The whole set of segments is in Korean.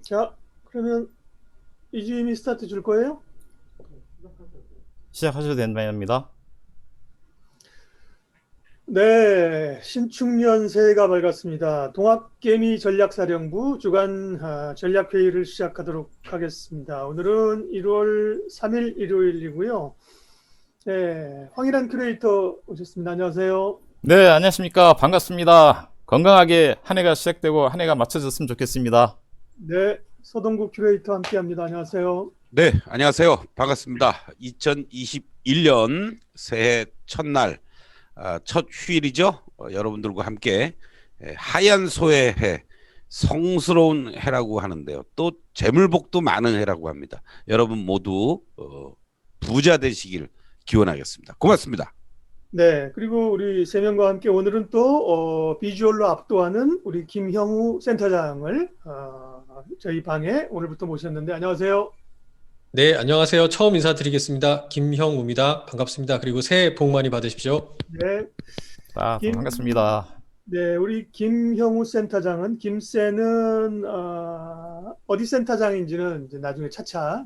자, 그러면 이주임이 스타트 줄 거예요? 시작하셔도 됩니다. 네, 신축년 새해가 밝았습니다. 동학개미 전략사령부 주간 전략회의를 시작하도록 하겠습니다. 오늘은 1월 3일 일요일이고요. 네, 황일한 큐레이터 오셨습니다. 안녕하세요. 네, 안녕하십니까. 반갑습니다. 건강하게 한 해가 시작되고 한 해가 맞춰졌으면 좋겠습니다. 네, 서동국 큐레이터 함께합니다. 안녕하세요. 네, 안녕하세요. 반갑습니다. 2021년 새해 첫날, 첫 휴일이죠. 여러분들과 함께 하얀 소의 해, 성스러운 해라고 하는데요. 또 재물복도 많은 해라고 합니다. 여러분 모두 부자 되시길 기원하겠습니다. 고맙습니다. 네, 그리고 우리 세 명과 함께 오늘은 또 비주얼로 압도하는 우리 김형우 센터장을 저희 방에 오늘부터 모셨는데 안녕하세요. 네, 안녕하세요. 처음 인사드리겠습니다. 김형우입니다. 반갑습니다. 그리고 새해 복 많이 받으십시오. 네, 김, 반갑습니다. 네, 우리 김형우 센터장은 김센은 어디 센터장인지는 이제 나중에 차차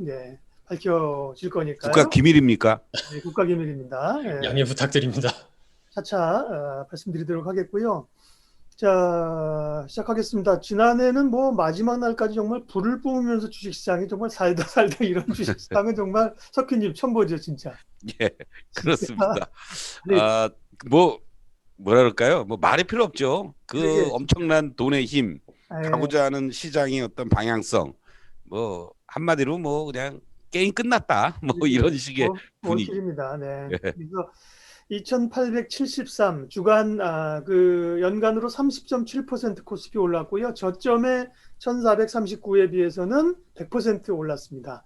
밝혀질 거니까요. 국가 기밀입니까? 네, 국가기밀입니다. 네, 양해 부탁드립니다. 차차 말씀드리도록 하겠고요. 자, 시작하겠습니다. 지난해는 뭐 마지막 날까지 정말 불을 뿜으면서 주식시장이 정말 살다 살다 이런 주식시장은 정말 석희님 처음 보죠, 진짜. 예, 그렇습니다. 네. 뭐라 그럴까요? 뭐 말이 필요 없죠. 그 네. 엄청난 돈의 힘, 예, 가고자 하는 시장의 어떤 방향성, 뭐 한마디로 뭐 그냥 게임 끝났다, 뭐 이런 식의 분위기. 원칙입니다. 네. 예. 그래서 2873 주간 그 연간으로 30.7% 코스피 올랐고요. 저점에 1439에 비해서는 100% 올랐습니다.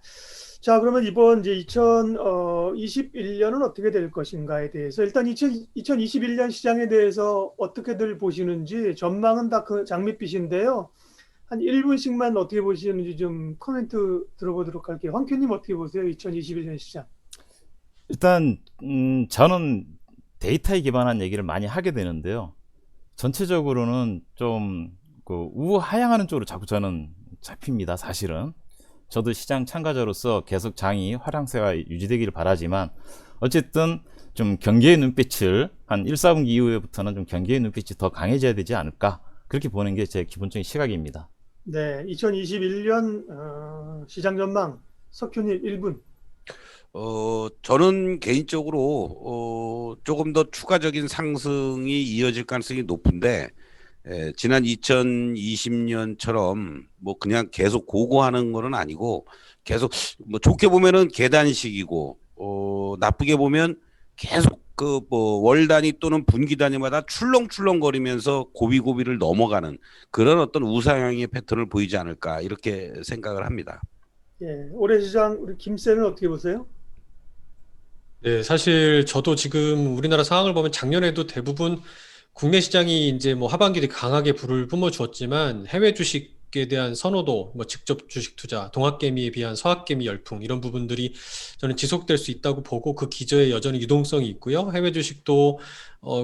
자, 그러면 이번 이제 2021년은 어떻게 될 것인가에 대해서 일단 2021년 시장에 대해서 어떻게들 보시는지 전망은 다 그 장밋빛인데요. 한 1분씩만 어떻게 보시는지 좀 코멘트 들어보도록 할게요. 황교님 어떻게 보세요? 2021년 시장. 일단 저는 데이터에 기반한 얘기를 많이 하게 되는데요. 전체적으로는 좀 그 우하향하는 쪽으로 자꾸 저는 잡힙니다. 사실은. 저도 시장 참가자로서 계속 장이 화랑세가 유지되기를 바라지만 어쨌든 좀 경계의 눈빛을 한 1, 4분기 이후부터는 좀 경계의 눈빛이 더 강해져야 되지 않을까 그렇게 보는 게 제 기본적인 시각입니다. 네, 2021년 시장 전망 석규님 1분. 저는 개인적으로 조금 더 추가적인 상승이 이어질 가능성이 높은데 지난 2020년처럼 뭐 그냥 계속 고고하는 거는 아니고 계속 뭐 좋게 보면은 계단식이고 나쁘게 보면 계속 그 뭐 월 단위 또는 분기 단위마다 출렁출렁거리면서 고비고비를 넘어가는 그런 어떤 우상향의 패턴을 보이지 않을까 이렇게 생각을 합니다. 예, 올해 시장 우리 김쌤은 어떻게 보세요? 네, 사실 저도 지금 우리나라 상황을 보면 작년에도 대부분 국내 시장이 이제 뭐 하반기에 강하게 불을 뿜어주었지만 해외 주식에 대한 선호도, 뭐 직접 주식 투자, 동학개미에 비한 서학개미 열풍 이런 부분들이 저는 지속될 수 있다고 보고 그 기저에 여전히 유동성이 있고요. 해외 주식도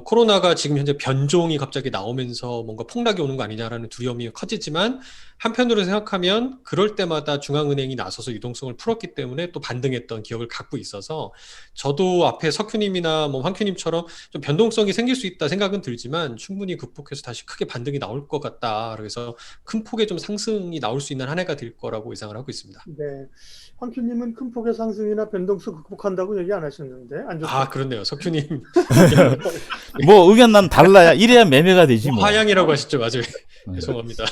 코로나가 지금 현재 변종이 갑자기 나오면서 뭔가 폭락이 오는 거 아니냐라는 두려움이 커지지만 한편으로 생각하면 그럴 때마다 중앙은행이 나서서 유동성을 풀었기 때문에 또 반등했던 기억을 갖고 있어서 저도 앞에 석큐님이나 뭐 황큐님처럼 좀 변동성이 생길 수 있다 생각은 들지만 충분히 극복해서 다시 크게 반등이 나올 것 같다. 그래서 큰 폭의 좀 상승이 나올 수 있는 한 해가 될 거라고 예상을 하고 있습니다. 네, 황큐님은 큰 폭의 상승이나 변동성 극복한다고 얘기 안 하셨는데 안 좋다. 아, 그렇네요. 석큐님. 뭐 의견 난 달라야 이래야 매매가 되지 뭐. 화양이라고 하셨죠. 맞아요. 죄송합니다.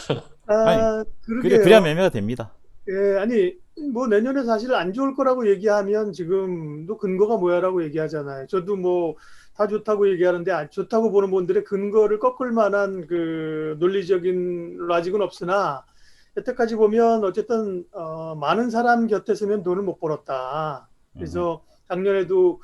그러게요. 그래야 매매가 됩니다. 예, 아니 뭐 내년에 사실 안 좋을 거라고 얘기하면 지금도 근거가 뭐야라고 얘기하잖아요. 저도 뭐 다 좋다고 얘기하는데 좋다고 보는 분들의 근거를 꺾을 만한 그 논리적인 로직은 없으나 여태까지 보면 어쨌든 많은 사람 곁에 서면 돈을 못 벌었다. 그래서 작년에도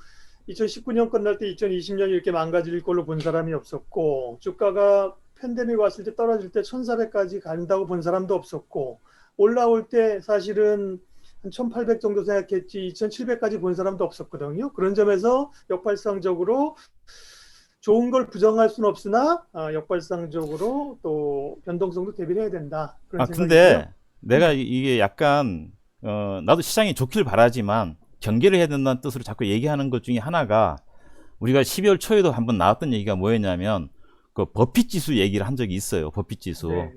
2019년 끝날 때 2020년 이렇게 망가질 걸로 본 사람이 없었고 주가가 팬데믹 왔을 때 떨어질 때 1,400까지 간다고 본 사람도 없었고 올라올 때 사실은 한 1,800 정도 생각했지 2,700까지 본 사람도 없었거든요. 그런 점에서 역발상적으로 좋은 걸 부정할 수는 없으나 역발상적으로 또 변동성도 대비를 해야 된다. 그런 생각이고요. 근데 내가 이게 약간 나도 시장이 좋길 바라지만 경계를 해야 된다는 뜻으로 자꾸 얘기하는 것 중에 하나가 우리가 12월 초에도 한번 나왔던 얘기가 뭐였냐면 그 버핏 지수 얘기를 한 적이 있어요. 버핏 지수. 네.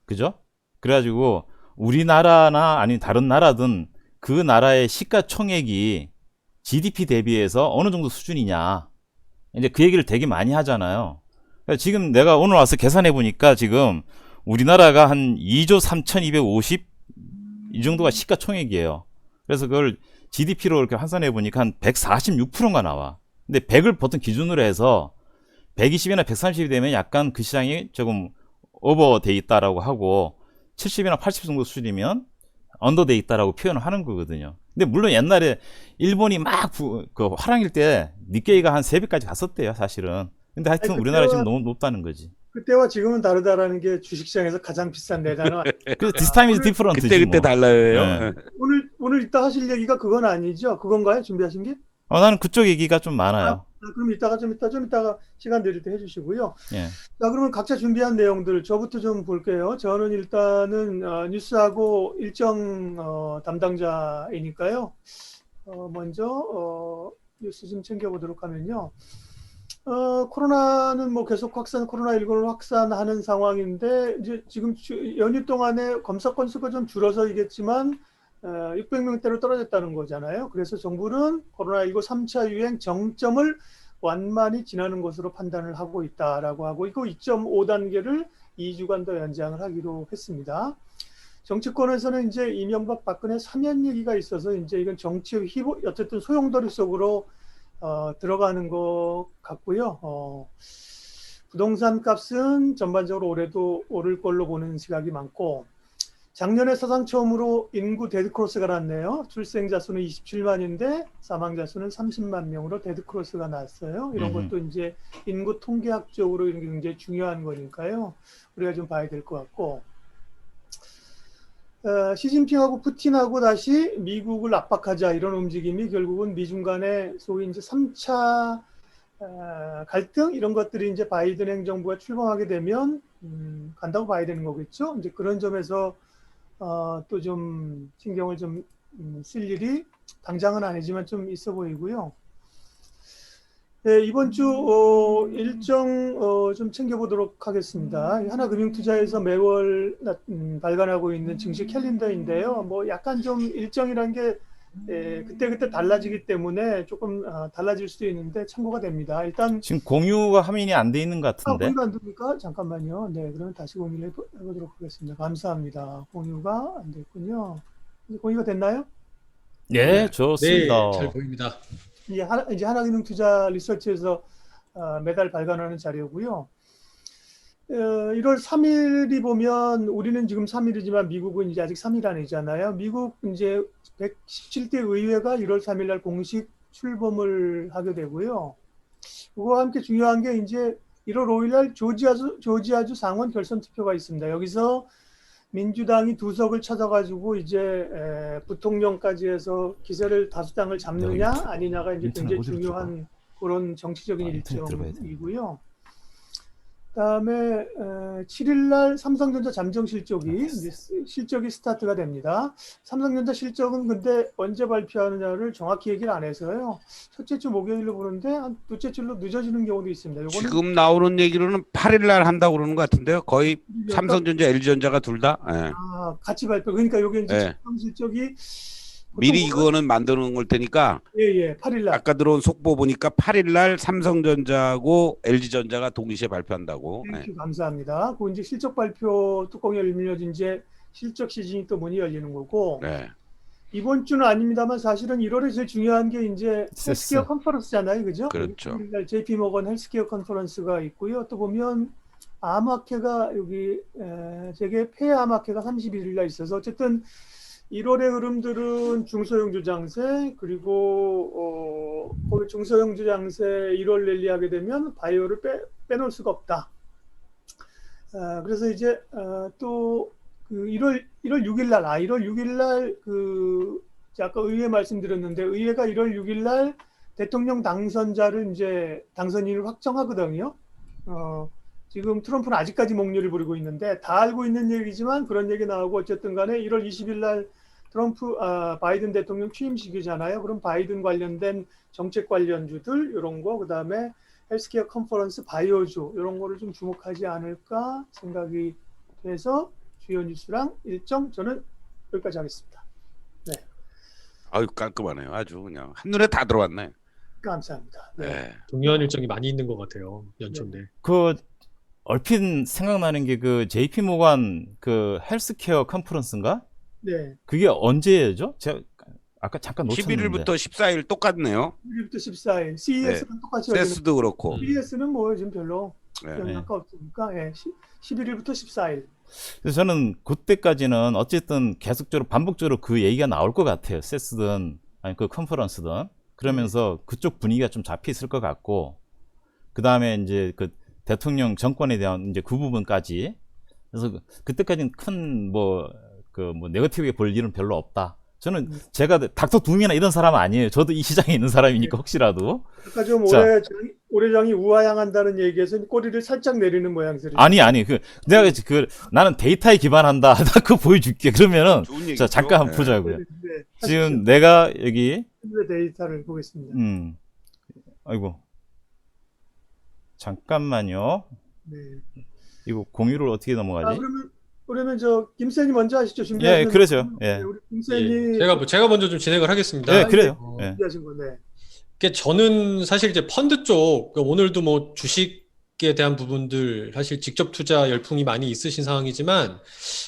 그죠? 그래가지고 우리나라나 아니면 다른 나라든 그 나라의 시가총액이 GDP 대비해서 어느 정도 수준이냐. 이제 그 얘기를 되게 많이 하잖아요. 그러니까 지금 내가 오늘 와서 계산해 보니까 지금 우리나라가 한 2조 3,250 이 정도가 시가총액이에요. 그래서 그걸 GDP로 이렇게 환산해 보니까 한 146%가 나와. 근데 100을 보통 기준으로 해서 120이나 130이 되면 약간 그 시장이 조금 오버돼 있다라고 하고 70이나 80 정도 수준이면 언더돼 있다라고 표현을 하는 거거든요. 근데 물론 옛날에 일본이 막 그 화랑일 때 니케이가 한 3배까지 갔었대요, 사실은. 근데 하여튼 아니, 우리나라 지금 너무 높다는 거지. 그때와 지금은 다르다라는 게 주식시장에서 가장 비싼 내 단어. 그래서 this time is different지 그때 뭐. 달라요. 네. 오늘 이따 하실 얘기가 그건 아니죠? 그건가요? 준비하신 게? 나는 그쪽 얘기가 좀 많아요. 그럼 좀 이따가 시간 되실 때 해주시고요. 예. 자, 그러면 각자 준비한 내용들 저부터 좀 볼게요. 저는 일단은 뉴스하고 일정 담당자이니까요. 먼저 뉴스 좀 챙겨보도록 하면요. 코로나는 뭐 계속 코로나19를 확산하는 상황인데 이제 지금 연휴 동안에 검사 건수가 좀 줄어서이겠지만 600명대로 떨어졌다는 거잖아요. 그래서 정부는 코로나19 3차 유행 정점을 완만히 지나는 것으로 판단을 하고 있다라고 하고 이거 2.5단계를 2주간 더 연장을 하기로 했습니다. 정치권에서는 이제 이명박 박근혜 사면 얘기가 있어서 이제 이건 정치의 어쨌든 소용돌이 속으로 들어가는 것 같고요. 부동산 값은 전반적으로 올해도 오를 걸로 보는 시각이 많고 작년에 사상 처음으로 인구 데드크로스가 났네요. 출생자 수는 27만인데 사망자 수는 30만 명으로 데드크로스가 났어요. 이런 것도 이제 인구 통계학적으로 이런 게 굉장히 중요한 거니까요. 우리가 좀 봐야 될 것 같고 시진핑하고 푸틴하고 다시 미국을 압박하자 이런 움직임이 결국은 미중 간의 소위 이제 3차 갈등 이런 것들이 이제 바이든 행정부가 출범하게 되면 간다고 봐야 되는 거겠죠. 이제 그런 점에서 또 좀 신경을 좀 쓸 일이 당장은 아니지만 좀 있어 보이고요. 네, 이번 주 일정 좀 챙겨보도록 하겠습니다. 하나금융투자에서 매월 발간하고 있는 증시 캘린더인데요. 뭐 약간 좀 일정이란 게 그때그때 달라지기 때문에 조금 달라질 수도 있는데 참고가 됩니다. 일단 지금 공유가 화면이 안 돼 있는 것 같은데. 공유가 안 됩니까? 잠깐만요. 네, 그러면 다시 공유를 해보도록 하겠습니다. 감사합니다. 공유가 안 됐군요. 공유가 됐나요? 네, 좋습니다. 네, 잘 보입니다. 이제 하나금융투자 리서치에서 매달 발간하는 자료고요. 1월 3일이 보면 우리는 지금 3일이지만 미국은 이제 아직 3일 아니잖아요. 미국 이제 117대 의회가 1월 3일 날 공식 출범을 하게 되고요. 그거와 함께 중요한 게 이제 1월 5일 날 조지아주 상원 결선 투표가 있습니다. 여기서 민주당이 2석을 찾아가지고 이제 부통령까지 해서 기세를 5장을 잡느냐 아니냐가 이제 굉장히 중요한 그런 정치적인 일정이고요. 그다음에 7일 날 삼성전자 잠정 실적이 스타트가 됩니다. 삼성전자 실적은 근데 언제 발표하느냐를 정확히 얘기를 안 해서요. 첫째 주 목요일로 보는데 한 둘째 주로 늦어지는 경우도 있습니다. 요거는 지금 나오는 얘기로는 8일 날 한다고 그러는 것 같은데요. 거의 삼성전자, LG전자가 둘 다. 예. 같이 발표. 그러니까 요게 이제 예. 잠정 실적이 미리 이거는 만드는 걸 테니까. 예, 8일 날. 아까 들어온 속보 보니까 8일 날 삼성전자하고 LG전자가 동시에 발표한다고. 네, 감사합니다. 그 이제 실적 발표 뚜껑이 열리면 이제 실적 시즌이 또 문이 열리는 거고. 네. 이번 주는 아닙니다만 사실은 1월에 제일 중요한 게 이제 헬스케어 컨퍼런스잖아요, 그죠? 그렇죠. JP 모건 헬스케어 컨퍼런스가 있고요. 또 보면 암학회가 여기 세계 폐암학회가 31일 날 있어서 어쨌든 1월의 흐름들은 중소형주 장세 그리고 거기 중소형주 장세 1월 랠리하게 되면 바이오를 빼놓을 수가 없다. 그래서 이제 또 그 1월 6일 날 1월 6일 날 그 아까 의회 말씀드렸는데 의회가 1월 6일 날 대통령 당선자를 이제 당선인을 확정하거든요. 지금 트럼프는 아직까지 목소리를 부리고 있는데 다 알고 있는 얘기지만 그런 얘기 나오고 어쨌든 간에 1월 20일 날 바이든 대통령 취임식이잖아요. 그럼 바이든 관련된 정책 관련주들 이런 거 그다음에 헬스케어 컨퍼런스 바이오주 이런 거를 좀 주목하지 않을까 생각이 돼서 주요 뉴스랑 일정 저는 여기까지 하겠습니다. 네, 아유 깔끔하네요. 아주 그냥 한눈에 다 들어왔네. 감사합니다. 네. 네. 중요한 일정이 많이 있는 것 같아요. 연초인데. 그 얼핏 생각나는 게 그 JP 모간 그 헬스케어 컨퍼런스인가? 네. 그게 언제죠? 제가 아까 잠깐 놓쳤는데. 11일부터 14일 똑같네요. 1일부터 14일. CES는 똑같이 세스도 그렇고. CES는 뭐 지금 별로 네. 영향가 없으니까 11일부터 14일. 그래서 저는 그때까지는 어쨌든 계속적으로 반복적으로 그 얘기가 나올 것 같아요. 세스든 아니 그 컨퍼런스든 그러면서 그쪽 분위기가 좀 잡혀 있을 것 같고 그 다음에 이제 그 대통령 정권에 대한 이제 그 부분까지 그래서 그때까지는 큰 네거티브에 볼 일은 별로 없다. 저는 제가 닥터 둠이나 이런 사람은 아니에요. 저도 이 시장에 있는 사람이니까 혹시라도. 아까 좀 올해장이 우하향한다는 얘기에서 꼬리를 살짝 내리는 모양새를. 아니 내가 나는 데이터에 기반한다. 나 그거 보여줄게. 그러면은 좋은 얘기죠. 자 잠깐 한번 네. 보자고요. 네, 지금 내가 여기 데이터를 보겠습니다. 아이고 잠깐만요. 네. 이거 공유를 어떻게 아, 넘어가지? 그러면 저 김쌤이 먼저 하시죠. 예, 준비하신 그러죠. 예. 우리 김쌤이 제가 먼저 좀 진행을 하겠습니다. 예, 그래요. 예. 준비하신 건데. 저는 사실 이제 펀드 쪽, 오늘도 뭐 주식에 대한 부분들 사실 직접 투자 열풍이 많이 있으신 상황이지만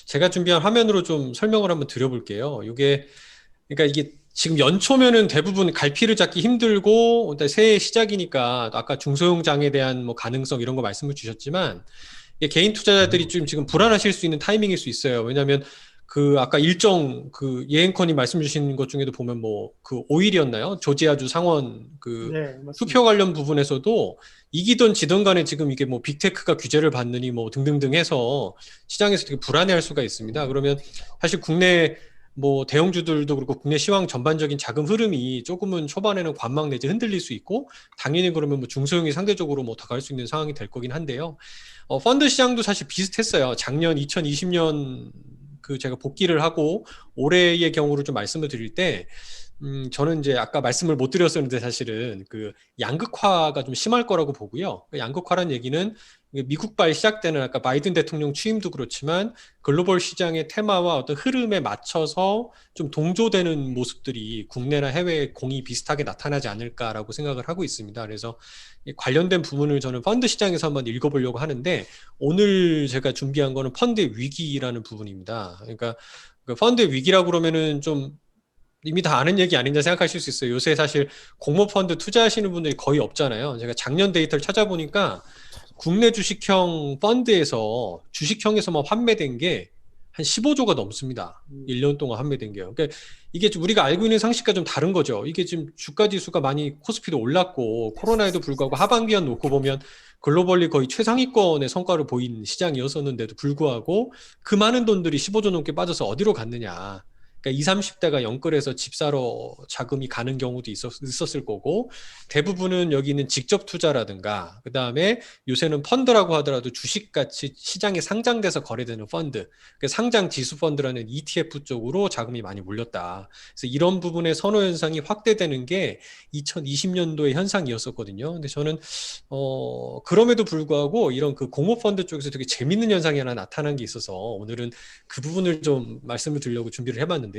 제가 준비한 화면으로 좀 설명을 한번 드려볼게요. 그러니까 이게 지금 연초면은 대부분 갈피를 잡기 힘들고 새해 시작이니까 아까 중소형장에 대한 뭐 가능성 이런 거 말씀을 주셨지만 이게 개인 투자자들이 좀 지금 불안하실 수 있는 타이밍일 수 있어요. 왜냐하면 아까 일정 예행커님 말씀 주신 것 중에도 보면 뭐 5일이었나요? 조지아주 상원 네, 맞습니다. 투표 관련 부분에서도 이기던 지던 간에 지금 이게 뭐 빅테크가 규제를 받느니 뭐 등등등 해서 시장에서 되게 불안해할 수가 있습니다. 그러면 사실 국내 뭐 대형주들도 그렇고 국내 시황 전반적인 자금 흐름이 조금은 초반에는 관망 내지 흔들릴 수 있고 당연히 그러면 뭐 중소형이 상대적으로 뭐 더 갈 수 있는 상황이 될 거긴 한데요. 펀드 시장도 사실 비슷했어요. 작년 2020년 제가 복귀를 하고 올해의 경우를 좀 말씀을 드릴 때 저는 이제 아까 말씀을 못 드렸었는데 사실은 양극화가 좀 심할 거라고 보고요. 양극화란 얘기는 미국발 시작되는 아까 바이든 대통령 취임도 그렇지만 글로벌 시장의 테마와 어떤 흐름에 맞춰서 좀 동조되는 모습들이 국내나 해외에 공이 비슷하게 나타나지 않을까라고 생각을 하고 있습니다. 그래서 관련된 부분을 저는 펀드 시장에서 한번 읽어보려고 하는데 오늘 제가 준비한 거는 펀드의 위기라는 부분입니다. 그러니까 펀드의 위기라고 그러면은 좀 이미 다 아는 얘기 아닌가 생각하실 수 있어요. 요새 사실 공모펀드 투자하시는 분들이 거의 없잖아요. 제가 작년 데이터를 찾아보니까 국내 주식형 펀드에서 주식형에서만 판매된 게 한 15조가 넘습니다. 1년 동안 판매된 게요. 그러니까 이게 우리가 알고 있는 상식과 좀 다른 거죠. 이게 지금 주가 지수가 많이 코스피도 올랐고 코로나에도 불구하고 하반기만 놓고 보면 글로벌리 거의 최상위권의 성과를 보인 시장이었었는데도 불구하고 그 많은 돈들이 15조 넘게 빠져서 어디로 갔느냐. 그러니까 20, 30대가 영끌해서 집 사러 자금이 가는 경우도 있었을 거고 대부분은 여기는 직접 투자라든가 그 다음에 요새는 펀드라고 하더라도 주식같이 시장에 상장돼서 거래되는 펀드 상장 지수 펀드라는 ETF 쪽으로 자금이 많이 몰렸다. 그래서 이런 부분의 선호 현상이 확대되는 게 2020년도의 현상이었었거든요. 근데 저는 그럼에도 불구하고 이런 공모펀드 쪽에서 되게 재밌는 현상이 하나 나타난 게 있어서 오늘은 그 부분을 좀 말씀을 드리려고 준비를 해봤는데요.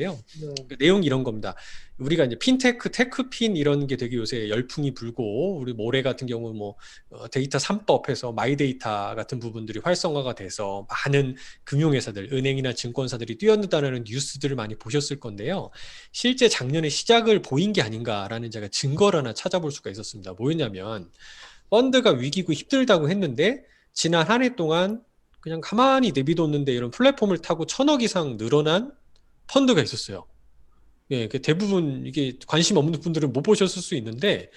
그 내용이 이런 겁니다. 우리가 이제 핀테크, 테크핀 이런 게 되게 요새 열풍이 불고 우리 모레 같은 경우 뭐 데이터 3법해서 마이데이터 같은 부분들이 활성화가 돼서 많은 금융회사들, 은행이나 증권사들이 뛰어든다는 뉴스들을 많이 보셨을 건데요. 실제 작년에 시작을 보인 게 아닌가라는 제가 증거를 하나 찾아볼 수가 있었습니다. 뭐였냐면 펀드가 위기고 힘들다고 했는데 지난 한 해 동안 그냥 가만히 내비뒀는데 이런 플랫폼을 타고 1,000억 이상 늘어난 펀드가 있었어요. 예, 대부분 이게 관심 없는 분들은 못 보셨을 수 있는데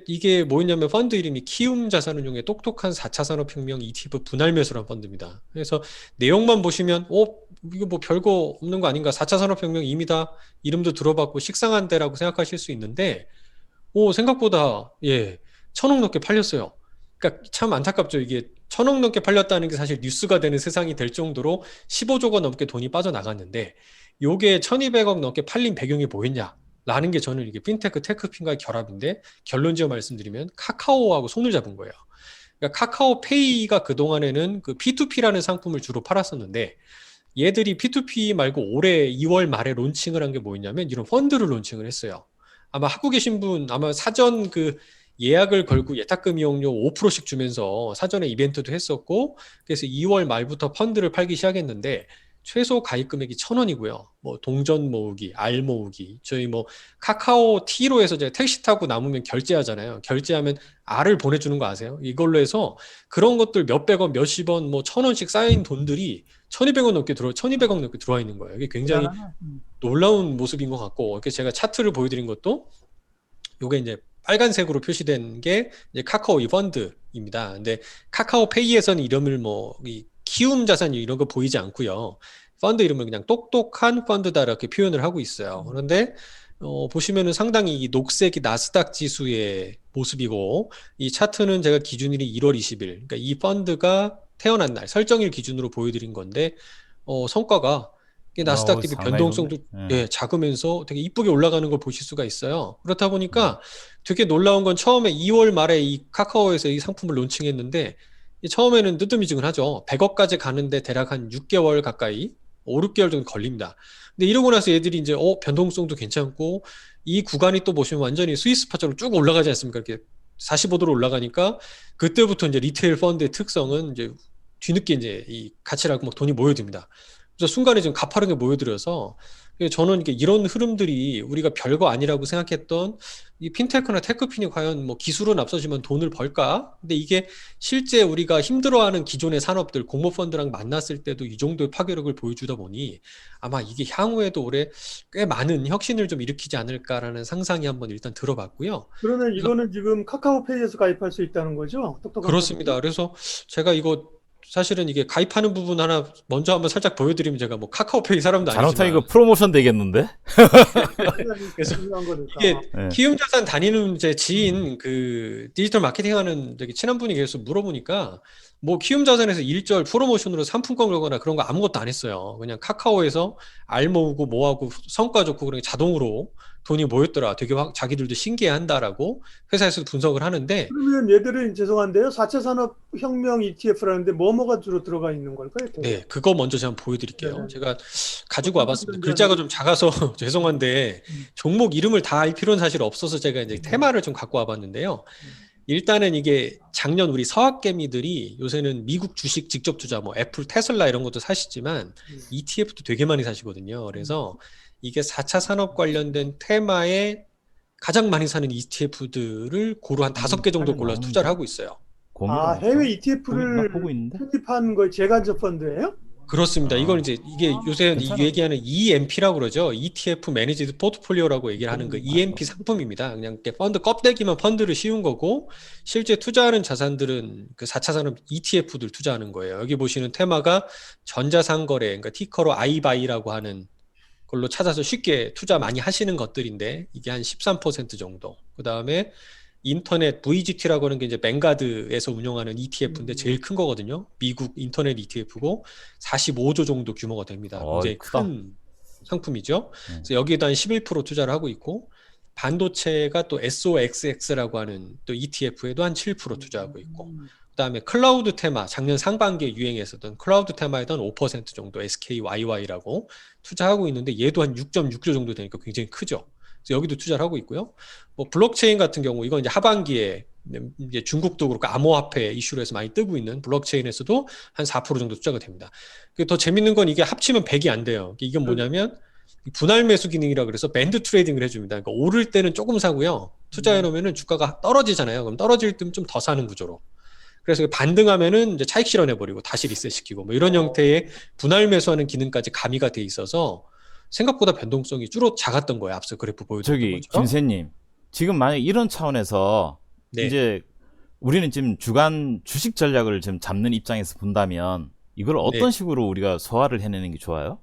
이게 뭐였냐면 펀드 이름이 키움 자산운용의 똑똑한 4차 산업혁명 ETF 분할 매수라는 펀드입니다. 그래서 내용만 보시면 이거 뭐 별거 없는 거 아닌가 4차 산업혁명 이미다 이름도 들어봤고 식상한데라고 생각하실 수 있는데 생각보다 1,000억 넘게 팔렸어요. 그러니까 참 안타깝죠. 이게 1,000억 넘게 팔렸다는 게 사실 뉴스가 되는 세상이 될 정도로 15조가 넘게 돈이 빠져나갔는데 요게 1,200억 넘게 팔린 배경이 뭐였냐? 라는 게 저는 이게 핀테크, 테크핀과의 결합인데 결론 지어 말씀드리면 카카오하고 손을 잡은 거예요. 그러니까 카카오페이가 그동안에는 그 P2P라는 상품을 주로 팔았었는데 얘들이 P2P 말고 올해 2월 말에 론칭을 한 게 뭐였냐면 이런 펀드를 론칭을 했어요. 아마 하고 계신 분 아마 사전 그 예약을 걸고 예탁금 이용료 5%씩 주면서 사전에 이벤트도 했었고 그래서 2월 말부터 펀드를 팔기 시작했는데 최소 가입 금액이 1,000원이고요. 뭐 동전 모으기, 알 모으기. 저희 뭐 카카오 T로 해서 제가 택시 타고 남으면 결제하잖아요. 결제하면 알을 보내주는 거 아세요? 이걸로 해서 그런 것들 몇백 원, 몇십 원, 뭐 1,000원씩 쌓인 돈들이 1,200억 넘게 들어와 있는 거예요. 이게 굉장히 대단하네. 놀라운 모습인 것 같고, 이렇게 제가 차트를 보여드린 것도 요게 이제 빨간색으로 표시된 게 이제 카카오 이 펀드입니다. 근데 카카오페이에서는 이름을 뭐 이 키움 자산 이런 거 보이지 않고요. 펀드 이름을 그냥 똑똑한 펀드다 이렇게 표현을 하고 있어요. 그런데 보시면은 상당히 이 녹색이 나스닥 지수의 모습이고 이 차트는 제가 기준일이 1월 20일. 그러니까 이 펀드가 태어난 날 설정일 기준으로 보여드린 건데 성과가 이게 나스닥 대비 상당히 변동성도 좋네. 예, 작으면서 되게 이쁘게 올라가는 걸 보실 수가 있어요. 그렇다 보니까 되게 놀라운 건 처음에 2월 말에 이 카카오에서 이 상품을 론칭했는데 처음에는 뜨뜨미지근하죠. 100억까지 가는데 대략 한 6개월 가까이 5, 6개월 정도 걸립니다. 근데 이러고 나서 얘들이 이제 변동성도 괜찮고 이 구간이 또 보시면 완전히 스위스파처럼 쭉 올라가지 않습니까? 이렇게 45도로 올라가니까 그때부터 이제 리테일 펀드의 특성은 이제 뒤늦게 이제 이 가치를 알고 막 돈이 모여듭니다. 그래서 순간에 좀 가파르게 모여들어서 저는 이렇게 이런 흐름들이 우리가 별거 아니라고 생각했던 이 핀테크나 테크핀이 과연 뭐 기술은 앞서지만 돈을 벌까? 근데 이게 실제 우리가 힘들어하는 기존의 산업들 공모펀드랑 만났을 때도 이 정도의 파괴력을 보여주다 보니 아마 이게 향후에도 올해 꽤 많은 혁신을 좀 일으키지 않을까라는 상상이 한번 일단 들어봤고요. 그러면 이거는 지금 카카오페이에서 가입할 수 있다는 거죠? 똑똑한 그렇습니다. 그래서 제가 이거 사실은 이게 가입하는 부분 하나 먼저 한번 살짝 보여드리면 제가 뭐 카카오페이 사람도 잘못하면 아니지만 이거 프로모션 되겠는데? 펀드. 그래서 중요한 거니까. 이게 네. 키움자산 다니는 제 지인 그 디지털 마케팅하는 되게 친한 분이 계셔서 물어보니까 뭐 키움자산에서 일절 프로모션으로 상품권 걸거나 그런 거 아무것도 안 했어요. 그냥 카카오에서 알 모으고 뭐하고 성과 좋고 그런 게 자동으로 돈이 모였더라. 되게 자기들도 신기해한다라고 회사에서 분석을 하는데 그러면 얘들은 죄송한데요. 4차 산업혁명 ETF라는데 뭐가 주로 들어가 있는 걸까요? 네, 그거 먼저 제가 한번 보여드릴게요. 네네. 제가 가지고 와봤습니다. 어떤 글자가 좀 작아서 죄송한데 음. 종목 이름을 다 알 필요는 사실 없어서 제가 이제 테마를 좀 갖고 와봤는데요. 일단은 이게 작년 우리 서학개미들이 요새는 미국 주식 직접 투자, 뭐 애플, 테슬라 이런 것도 사시지만 ETF도 되게 많이 사시거든요. 그래서 이게 4차 산업 관련된 테마에 가장 많이 사는 ETF들을 고루 한 5개 정도 골라서 투자를 하고 있어요. 아, 해외 막 ETF를 보고 있는데? 편입한 거에 재간접 펀드예요? 그렇습니다. 이건 이제 이게 요새 괜찮아. 얘기하는 EMP라고 그러죠. ETF 매니지드 포트폴리오라고 얘기를 하는 그 EMP 상품입니다. 그냥 이렇게 펀드 껍데기만 펀드를 씌운 거고 실제 투자하는 자산들은 그 4차 산업 ETF들 투자하는 거예요. 여기 보시는 테마가 전자상거래, 그러니까 티커로 아이바이라고 하는 걸로 찾아서 쉽게 투자 많이 하시는 것들인데 이게 한 13% 정도. 그다음에 인터넷 VGT라고 하는 게 이제 뱅가드에서 운영하는 ETF인데 제일 큰 거거든요. 미국 인터넷 ETF고 45조 정도 규모가 됩니다. 굉장히 크다. 큰 상품이죠. 그래서 여기에도 한 11% 투자를 하고 있고 반도체가 또 SOXX라고 하는 또 ETF에도 한 7% 투자하고 있고 그다음에 클라우드 테마 작년 상반기에 유행했었던 클라우드 테마에도 한 5% 정도 SKYY라고 투자하고 있는데 얘도 한 6.6조 정도 되니까 굉장히 크죠. 그래서 여기도 투자를 하고 있고요. 뭐 블록체인 같은 경우 이건 이제 하반기에 이제 중국도 그렇고 암호화폐 이슈로 해서 많이 뜨고 있는 블록체인에서도 한 4% 정도 투자가 됩니다. 더 재밌는 건 이게 합치면 100이 안 돼요. 이게 뭐냐면 분할 매수 기능이라 그래서 밴드 트레이딩을 해줍니다. 그러니까 오를 때는 조금 사고요. 투자해 놓으면은 주가가 떨어지잖아요. 그럼 떨어질 때는 좀 더 사는 구조로. 그래서 반등하면은 이제 차익 실현해버리고 다시 리셋시키고 뭐 이런 형태의 분할 매수하는 기능까지 가미가 돼 있어서 생각보다 변동성이 주로 작았던 거예요. 앞서 그래프 보여드렸던 저기 것처럼. 김세님, 지금 만약 이런 차원에서 네. 이제 우리는 지금 주간 주식 전략을 지금 잡는 입장에서 본다면 이걸 어떤 네. 식으로 우리가 소화를 해내는 게 좋아요?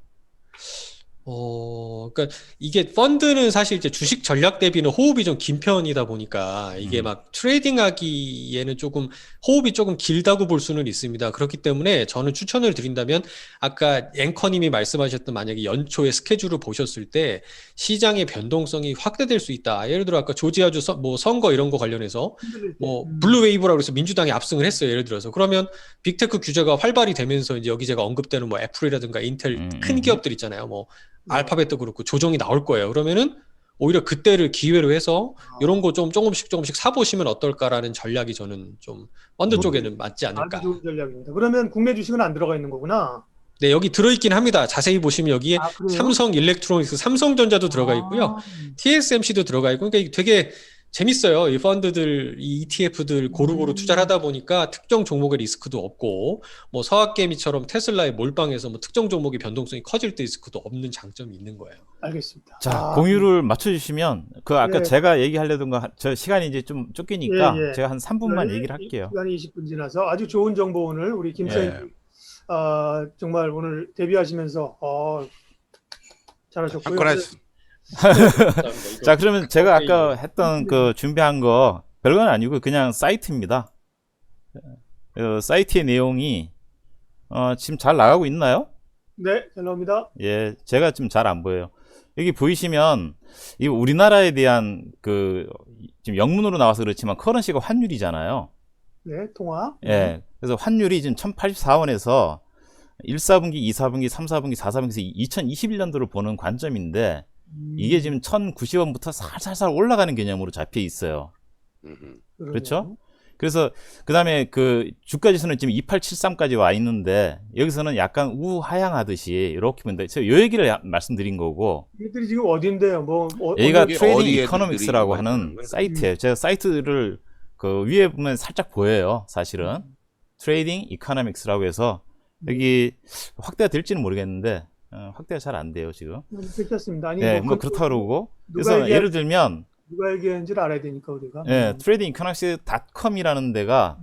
그러니까 이게 펀드는 사실 이제 주식 전략 대비는 호흡이 좀 긴 편이다 보니까 이게 음. 막 트레이딩하기에는 조금 호흡이 조금 길다고 볼 수는 있습니다. 그렇기 때문에 저는 추천을 드린다면 아까 앵커님이 말씀하셨던 만약에 연초에 스케줄을 보셨을 때 시장의 변동성이 확대될 수 있다. 예를 들어 아까 조지아주 뭐 선거 이런 거 관련해서 흔들릴 때. 뭐 블루 웨이브라고 해서 민주당이 압승을 했어요. 예를 들어서 그러면 빅테크 규제가 활발히 되면서 이제 여기 제가 언급되는 뭐 애플이라든가 인텔 큰 기업들 있잖아요. 뭐 네. 알파벳도 그렇고 조정이 나올 거예요. 그러면은 오히려 그때를 기회로 해서 이런 거 좀 조금씩 사보시면 어떨까라는 전략이 저는 좀 펀드 쪽에는 맞지 아주 않을까. 좋은 전략입니다. 그러면 국내 주식은 안 들어가 있는 거구나. 네, 여기 들어있긴 합니다. 자세히 보시면 여기에 아, 그래요? 삼성 일렉트로닉스, 삼성전자도 들어가 있고요. TSMC도 들어가 있고, 그러니까 이게 되게 재밌어요. 이 펀드들, 이 ETF들 고루고루 투자를 하다 보니까 특정 종목의 리스크도 없고, 뭐 서학개미처럼 테슬라의 몰빵해서 뭐 특정 종목의 변동성이 커질 때 리스크도 없는 장점이 있는 거예요. 알겠습니다. 자, 공유를 맞춰주시면 그 아까 예. 제가 얘기하려던 거 저 시간이 이제 좀 쫓기니까 예, 예. 제가 한 3분만 얘기를 할게요. 시간이 20분 지나서 아주 좋은 정보 오늘 우리 김사님 정말 오늘 데뷔하시면서 잘하셨고요. 한건하시 자, 그러면 제가 아까 했던 그 준비한 거 별건 아니고 그냥 사이트입니다. 사이트의 내용이 지금 잘 나가고 있나요? 네, 잘 나옵니다. 예, 제가 지금 잘 안 보여요. 여기 보이시면 이 우리나라에 대한 그 지금 영문으로 나와서 그렇지만 커런시가 환율이잖아요. 네, 통화. 예, 그래서 환율이 지금 1084원에서 1사분기, 2사분기, 3사분기, 4사분기에서 2021년도를 보는 관점인데 이게 지금 1090원부터 살살살 올라가는 개념으로 잡혀 있어요. 그렇죠? 그래서 그 다음에 그 주가 지수는 지금 2873까지 와 있는데 여기서는 약간 우하향하듯이 이렇게 보는데 제가 요 얘기를 말씀드린 거고 이들이 지금 어딘데요? 뭐 여기가 이게 트레이딩 어디에 이코노믹스라고 들이 하는 거예요? 사이트예요. 제가 사이트를 그 위에 보면 살짝 보여요. 사실은 트레이딩 이코노믹스라고 해서 여기 확대가 될지는 모르겠는데 확대가 잘 안 돼요 지금. 괜찮습니다. 아니 네, 뭐 그렇다 그러고 누가 그래서 예를 들면 누가 얘기했는지를 알아야 되니까 우리가. 트레이딩 이코노믹스.com이라는 데가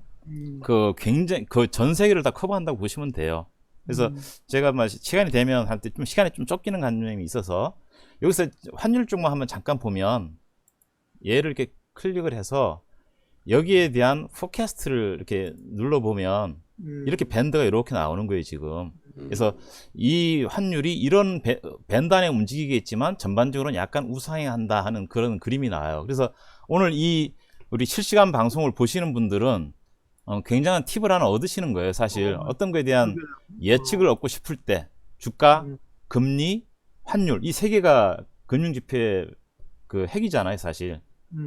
그 굉장히 그 전 세계를 다 커버한다고 보시면 돼요. 그래서 제가 막 시간이 되면 할 때 좀 시간이 좀 쫓기는 관점이 있어서 여기서 환율 쪽만 한번 잠깐 보면 얘를 이렇게 클릭을 해서 여기에 대한 포캐스트를 이렇게 눌러보면 이렇게 밴드가 이렇게 나오는 거예요 지금. 그래서 이 환율이 이런 밴드 안에 움직이겠지만 전반적으로는 약간 우상향한다 하는 그런 그림이 나와요. 그래서 오늘 이 우리 실시간 방송을 보시는 분들은 굉장한 팁을 하나 얻으시는 거예요. 사실 어떤 거에 대한 예측을 얻고 싶을 때 주가, 금리, 환율 이 세 개가 금융지표의 그 핵이잖아요 사실.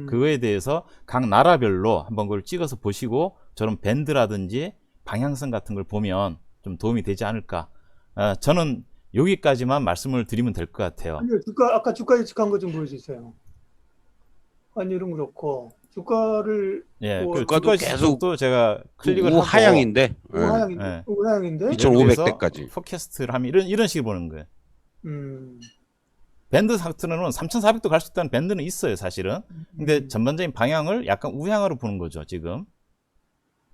그거에 대해서 각 나라별로 한번 그걸 찍어서 보시고 저런 밴드라든지 방향성 같은 걸 보면 좀 도움이 되지 않을까. 저는 여기까지만 말씀을 드리면 될 것 같아요. 아니요, 아까 주가 예측한 거 좀 보여주세요. 환율은 그렇고 주가를 예, 뭐, 그 주가도 주가 계속 지수도 제가 클릭을 하고 우하향인데 우하향인데, 네. 우하향인데. 2500대까지. 포캐스트를 하면 이런 식으로 보는 거예요. 음, 밴드 상태는 3,400도 갈 수 있다는 밴드는 있어요, 사실은. 근데 전반적인 방향을 약간 우향으로 보는 거죠, 지금.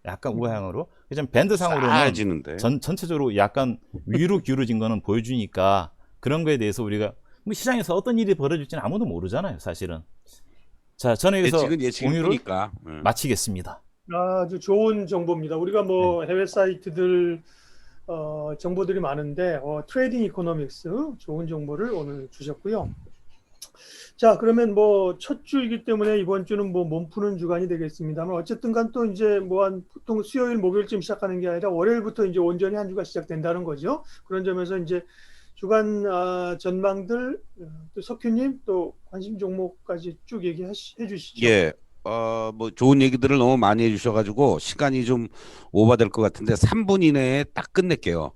약간 우향으로. 좀 밴드상으로는 싸지는데. 전체적으로 약간 위로 기울어진 거는 보여주니까 그런 거에 대해서 우리가 뭐 시장에서 어떤 일이 벌어질지는 아무도 모르잖아요, 사실은. 자, 저는 여기서 공유를 예측이니까. 마치겠습니다. 아주 좋은 정보입니다. 우리가 뭐 해외 사이트들 정보들이 많은데 트레이딩 이코노믹스 좋은 정보를 오늘 주셨고요. 자, 그러면 뭐 첫 주이기 때문에 이번 주는 뭐 몸 푸는 주간이 되겠습니다만 어쨌든 간 또 이제 뭐 한 보통 수요일 목요일쯤 시작하는 게 아니라 월요일부터 이제 온전히 한 주가 시작된다는 거죠. 그런 점에서 이제 주간 전망들 또 석규님 또 관심 종목까지 쭉 얘기해 주시죠. 예. 뭐 좋은 얘기들을 너무 많이 해주셔가지고 시간이 좀 오버될 것 같은데 3분 이내에 딱 끝낼게요.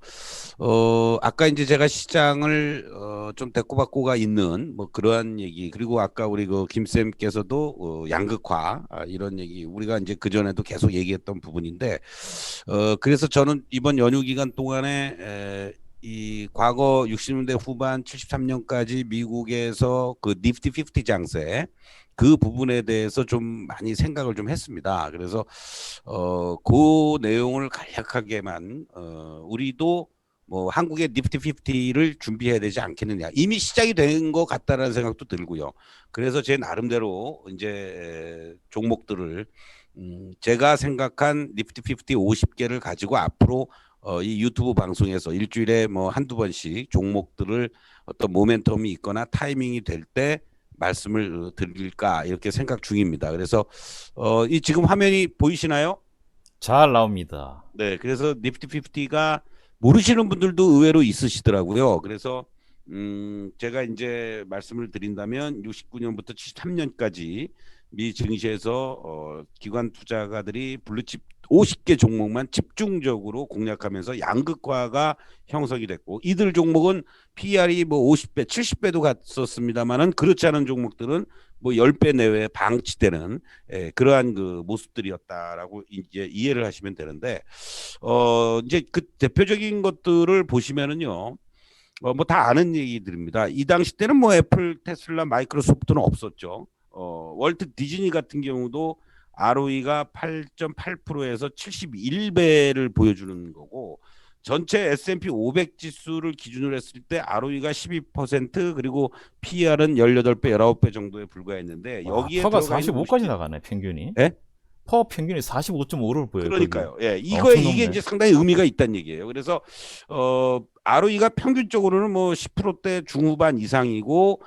아까 이제 제가 시장을 좀 대꾸받고가 있는 뭐 그러한 얘기 그리고 아까 우리 그 김쌤께서도 양극화 이런 얘기 우리가 이제 그 전에도 계속 얘기했던 부분인데 그래서 저는 이번 연휴 기간 동안에 이 과거 60년대 후반 73년까지 미국에서 그 니프티 50 장세 그 부분에 대해서 좀 많이 생각을 좀 했습니다. 그래서 그 내용을 간략하게만 우리도 뭐 한국의 니프티 50를 준비해야 되지 않겠느냐. 이미 시작이 된 것 같다라는 생각도 들고요. 그래서 제 나름대로 이제 종목들을 제가 생각한 니프티 50 50개를 가지고 앞으로 이 유튜브 방송에서 일주일에 뭐 한두 번씩 종목들을 어떤 모멘텀이 있거나 타이밍이 될 때 말씀을 드릴까 이렇게 생각 중입니다. 그래서 이 지금 화면이 보이시나요? 잘 나옵니다. 네, 그래서 니프티 50가 모르시는 분들도 의외로 있으시더라고요. 그래서 제가 이제 말씀을 드린다면 69년부터 73년까지 미 증시에서 기관 투자가들이 블루칩 50개 종목만 집중적으로 공략하면서 양극화가 형성이 됐고, 이들 종목은 PR이 뭐 50배, 70배도 갔었습니다만은 그렇지 않은 종목들은 뭐 10배 내외에 방치되는 그러한 그 모습들이었다라고 이제 이해를 하시면 되는데, 이제 그 대표적인 것들을 보시면은요, 뭐 다 아는 얘기들입니다. 이 당시 때는 뭐 애플, 테슬라, 마이크로소프트는 없었죠. 월트 디즈니 같은 경우도 ROE가 8.8%에서 71배를 보여주는 거고, 전체 S&P 500 지수를 기준으로 했을 때 ROE가 12% 그리고 PR은 18배, 19배 정도에 불과했는데, 와, 여기에 퍼가 들어가 있는 45까지 나가네, 평균이. 예? 퍼 평균이 45.5를 보여요. 그러니까요. 예, 엄청 이게 높네. 이제 상당히 의미가 있다는 얘기예요. 그래서 ROE가 평균적으로는 뭐 10%대 중후반 이상이고,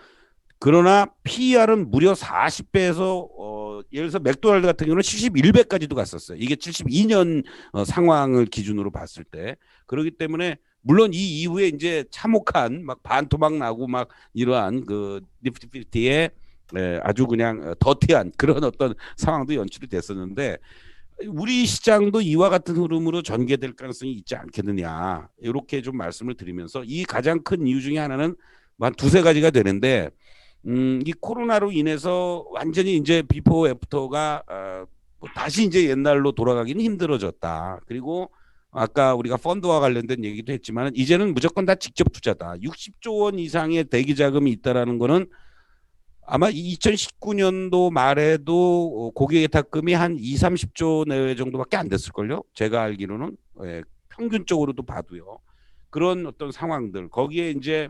그러나 PER은 무려 40배에서 예를 들어서 맥도날드 같은 경우는 71배까지도 갔었어요. 이게 72년 상황을 기준으로 봤을 때. 그렇기 때문에 물론 이 이후에 이제 참혹한 막 반토막 나고 막 이러한 그 니프티 50의 아주 그냥 더티한 그런 어떤 상황도 연출이 됐었는데, 우리 시장도 이와 같은 흐름으로 전개될 가능성이 있지 않겠느냐, 이렇게 좀 말씀을 드리면서, 이 가장 큰 이유 중에 하나는 한 두세 가지가 되는데, 이 코로나로 인해서 완전히 이제 비포 애프터가 뭐 다시 이제 옛날로 돌아가기는 힘들어졌다. 그리고 아까 우리가 펀드와 관련된 얘기도 했지만 이제는 무조건 다 직접 투자다. 60조 원 이상의 대기 자금이 있다라는 거는 아마 2019년도 말에도 고객 예탁금이 한 2, 30조 내외 정도밖에 안 됐을걸요. 제가 알기로는 평균적으로도 봐도요. 그런 어떤 상황들, 거기에 이제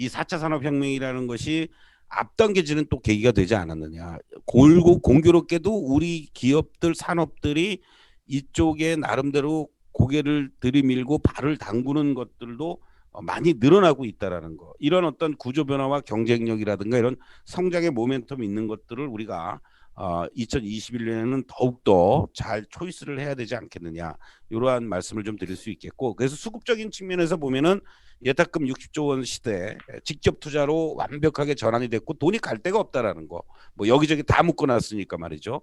이 4차 산업혁명이라는 것이 앞당겨지는 또 계기가 되지 않았느냐. 공교롭게도 우리 기업들, 산업들이 이쪽에 나름대로 고개를 들이밀고 발을 담그는 것들도 많이 늘어나고 있다라는 거. 이런 어떤 구조 변화와 경쟁력이라든가 이런 성장의 모멘텀이 있는 것들을 우리가 2021년에는 더욱더 잘 초이스를 해야 되지 않겠느냐, 이러한 말씀을 좀 드릴 수 있겠고, 그래서 수급적인 측면에서 보면은 예탁금 60조 원 시대 직접 투자로 완벽하게 전환이 됐고 돈이 갈 데가 없다라는 거, 뭐 여기저기 다 묶어놨으니까 말이죠.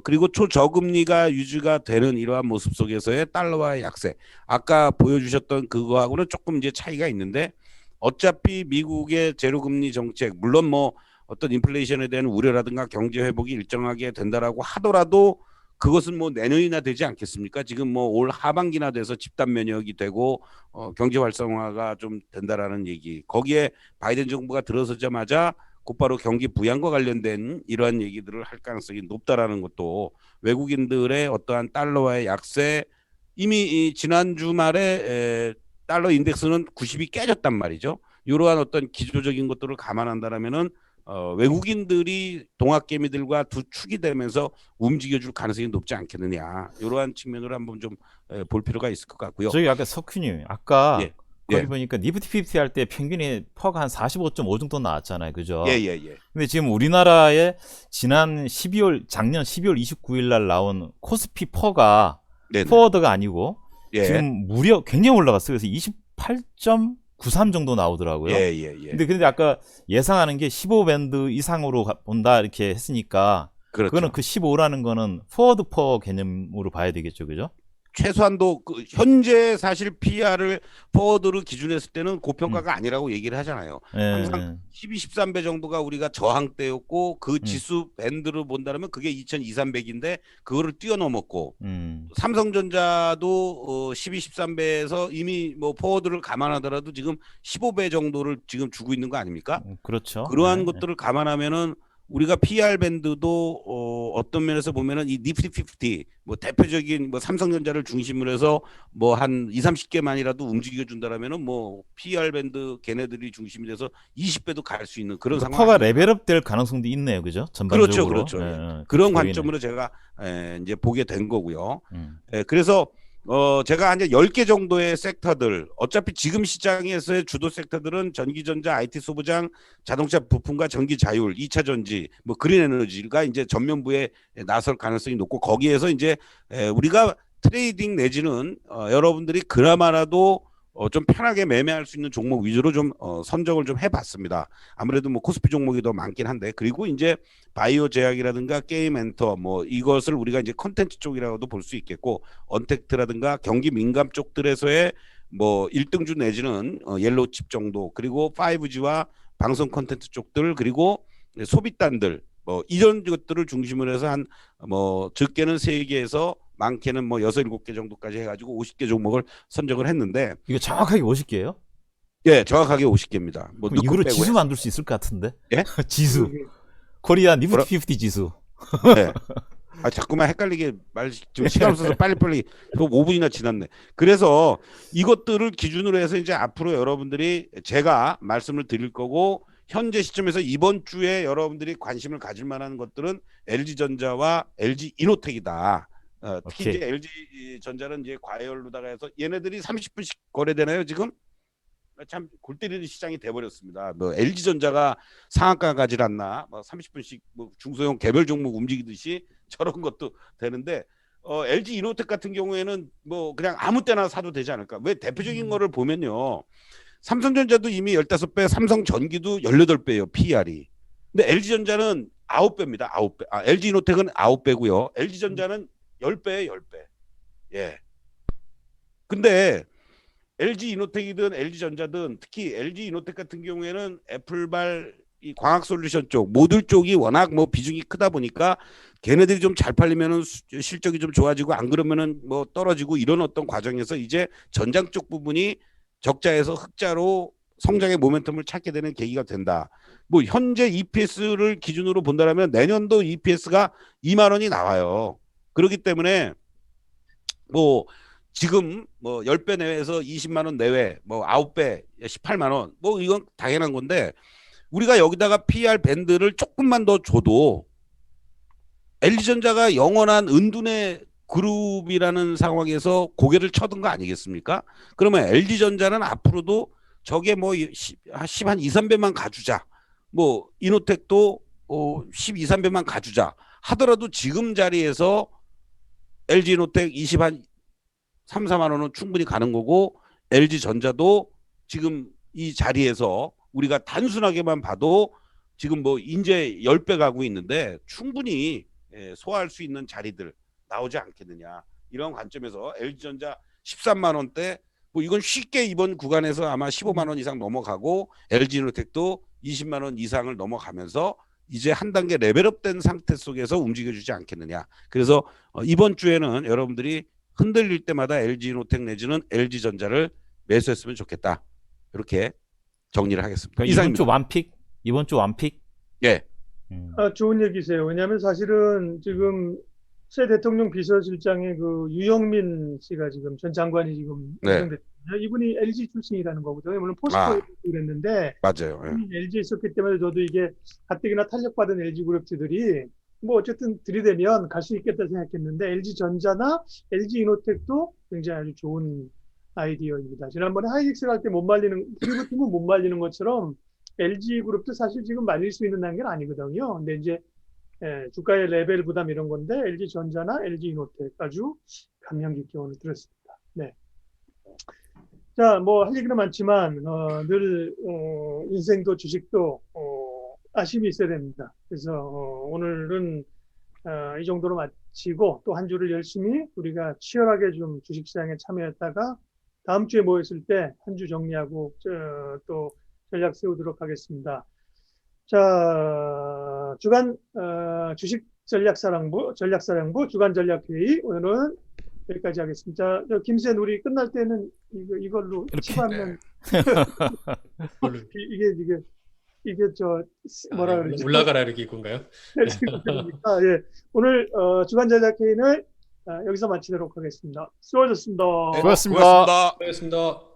그리고 초저금리가 유지가 되는 이러한 모습 속에서의 달러와의 약세, 아까 보여주셨던 그거하고는 조금 이제 차이가 있는데, 어차피 미국의 제로금리 정책, 물론 뭐 어떤 인플레이션에 대한 우려라든가 경제 회복이 일정하게 된다라고 하더라도 그것은 뭐 내년이나 되지 않겠습니까? 지금 뭐 올 하반기나 돼서 집단 면역이 되고 경제 활성화가 좀 된다라는 얘기. 거기에 바이든 정부가 들어서자마자 곧바로 경기 부양과 관련된 이러한 얘기들을 할 가능성이 높다라는 것도, 외국인들의 어떠한 달러와의 약세, 이미 지난 주말에 달러 인덱스는 90이 깨졌단 말이죠. 이러한 어떤 기조적인 것들을 감안한다라면은 외국인들이 동학개미들과 두 축이 되면서 움직여줄 가능성이 높지 않겠느냐, 이러한 측면으로 한번 좀 볼 필요가 있을 것 같고요. 저기 아까 석훈님, 아까 예, 거기 예, 보니까 니프티 50 할 때 평균이 퍼가 한 45.5 정도 나왔잖아요. 그죠? 예, 예, 예. 근데 지금 우리나라에 작년 12월 29일 날 나온 코스피 퍼가 네, 포워드가 아니고 예, 지금 무려 굉장히 올라갔어요. 그래서 28.93 정도 나오더라고요. 예, 예, 예. 근데 아까 예상하는 게 15밴드 이상으로 본다 이렇게 했으니까 그렇죠. 그거는 그 15라는 거는 포워드 퍼 개념으로 봐야 되겠죠. 그죠? 최소한도 현재 사실 PR을 포워드로 기준했을 때는 고평가가 아니라고 얘기를 하잖아요. 항상 12, 13배 정도가 우리가 저항대였고, 그 지수 밴드로 본다면 그게 2200, 300인데 그거를 뛰어넘었고, 삼성전자도 12, 13배에서 이미 뭐 포워드를 감안하더라도 지금 15배 정도를 지금 주고 있는 거 아닙니까? 그렇죠. 그러한 것들을 감안하면은 우리가 PR 밴드도 어떤 면에서 보면은 이 니프티 50 뭐 대표적인 뭐 삼성전자를 중심으로 해서 뭐 한 2, 30개만이라도 움직여 준다라면은 뭐 PR 밴드 걔네들이 중심이 돼서 20배도 갈 수 있는 그런 그러니까 상황 퍼가 아닙니까? 레벨업 될 가능성도 있네요. 그죠? 그렇죠, 전반적으로. 그렇죠. 예, 예. 예, 그런 그렇게 보이네. 관점으로 제가 이제 보게 된 거고요. 음. 그래서 제가 한 10개 정도의 섹터들, 어차피 지금 시장에서의 주도 섹터들은 전기전자, IT 소부장, 자동차 부품과 전기 자율, 2차 전지, 뭐 그린 에너지가 이제 전면부에 나설 가능성이 높고 거기에서 이제 우리가 트레이딩 내지는 여러분들이 그나마라도 좀 편하게 매매할 수 있는 종목 위주로 좀 선정을 좀 해봤습니다. 아무래도 뭐 코스피 종목이 더 많긴 한데, 그리고 이제 바이오 제약이라든가 게임 엔터 뭐 이것을 우리가 이제 컨텐츠 쪽이라고도 볼 수 있겠고, 언택트라든가 경기 민감 쪽들에서의 뭐 1등주 내지는 옐로우 칩 정도, 그리고 5G와 방송 컨텐츠 쪽들, 그리고 소비단들 뭐 이런 것들을 중심으로 해서 한 뭐 적게는 3개에서 많게는 뭐 6, 7개 정도까지 해가지고 50개 종목을 선정을 했는데, 이거 정확하게 50개예요? 예, 정확하게 50개입니다. 뭐 그럼 넣고 이거로 빼고 지수 해서. 만들 수 있을 것 같은데? 예? 지수. 이게 코리아 뭐라? 니프티 50 지수. 예. 자꾸만 헷갈리게 지금 시간 없어서 빨리빨리 5분이나 지났네. 그래서 이것들을 기준으로 해서 이제 앞으로 여러분들이 제가 말씀을 드릴 거고, 현재 시점에서 이번 주에 여러분들이 관심을 가질 만한 것들은 LG전자와 LG이노텍이다. 특히 오케이. 이제 LG전자는 이제 과열로다가 해서 얘네들이 30분씩 거래되나요 지금? 참 골 때리는 시장이 돼버렸습니다. 뭐 LG전자가 상한가 가질 않나, 뭐 30분씩 뭐 중소형 개별 종목 움직이듯이 저런 것도 되는데, LG 이노텍 같은 경우에는 뭐 그냥 아무 때나 사도 되지 않을까? 왜 대표적인 거를 보면요, 삼성전자도 이미 15배, 삼성전기도 18배예요 PER이. 근데 LG전자는 9배입니다. 9배. LG 이노텍은 9배고요. LG전자는 10배에 10배. 예. 근데 LG 이노텍이든 LG 전자든, 특히 LG 이노텍 같은 경우에는 애플발 이 광학 솔루션 쪽, 모듈 쪽이 워낙 뭐 비중이 크다 보니까 걔네들이 좀 잘 팔리면은 실적이 좀 좋아지고, 안 그러면은 뭐 떨어지고, 이런 어떤 과정에서 이제 전장 쪽 부분이 적자에서 흑자로 성장의 모멘텀을 찾게 되는 계기가 된다. 뭐 현재 EPS를 기준으로 본다면 내년도 EPS가 2만 원이 나와요. 그렇기 때문에 뭐 지금 뭐 10배 내외에서 20만 원 내외, 뭐 9배 18만 원, 뭐 이건 당연한 건데, 우리가 여기다가 PR 밴드를 조금만 더 줘도 LG전자가 영원한 은둔의 그룹이라는 상황에서 고개를 쳐든 거 아니겠습니까? 그러면 LG전자는 앞으로도 저게 뭐 10, 한 2, 3배만 가주자, 뭐 이노텍도 12, 3배만 가주자 하더라도 지금 자리에서 LG이노텍 20, 한 3, 4만 원은 충분히 가는 거고, LG전자도 지금 이 자리에서 우리가 단순하게만 봐도 지금 뭐 이제 10배 가고 있는데 충분히 소화할 수 있는 자리들 나오지 않겠느냐, 이런 관점에서 LG전자 13만 원대, 뭐 이건 쉽게 이번 구간에서 아마 15만 원 이상 넘어가고, LG이노텍도 20만 원 이상을 넘어가면서 이제 한 단계 레벨업된 상태 속에서 움직여주지 않겠느냐. 그래서 이번 주에는 여러분들이 흔들릴 때마다 LG이노텍 내지는 LG전자를 매수했으면 좋겠다, 이렇게 정리를 하겠습니다. 그러니까 이번 주 이상입니다. 완픽? 이번 주 완픽? 예. 좋은 얘기세요. 왜냐하면 사실은 지금 새 대통령 비서실장의 그 유영민 씨가 지금 전 장관이 지금 네. 임명됐거든요. 이분이 LG 출신이라는 거거든요. 물론 포스코에 그랬는데 맞아요. 예. LG에 있었기 때문에 저도 이게 가뜩이나 탄력받은 LG 그룹주들이 뭐 어쨌든 들이대면 갈 수 있겠다 생각했는데, LG 전자나 LG 이노텍도 굉장히 아주 좋은 아이디어입니다. 지난번에 하이닉스 갈 때 못 말리는, 그리고 못 말리는 것처럼 LG 그룹도 사실 지금 말릴 수 있는 단계는 아니거든요. 근데 이제 주가의 레벨 부담 이런 건데, LG 전자나 LG 이노텍 아주 감명 깊게 오늘 들었습니다. 네. 자, 뭐 할 얘기는 많지만 늘 인생도 주식도 아쉬움이 있어야 됩니다. 그래서 오늘은 이 정도로 마치고, 또 한 주를 열심히 우리가 치열하게 좀 주식시장에 참여했다가 다음 주에 모였을 때 한 주 정리하고 또 전략 세우도록 하겠습니다. 자, 주간 주식 전략사령부 주간 전략회의, 오늘은 여기까지 하겠습니다. 자, 김센, 우리 끝날 때는 이걸로 이렇게. 치고 하면 그걸로. 이게 이게 뭐라 그러지? 올라가라 이렇게 건가요? 생각해보니까 예. 오늘 주간 전략회의는 여기서 마치도록 하겠습니다. 수고하셨습니다. 네, 고맙습니다. 고맙습니다. 수고하셨습니다.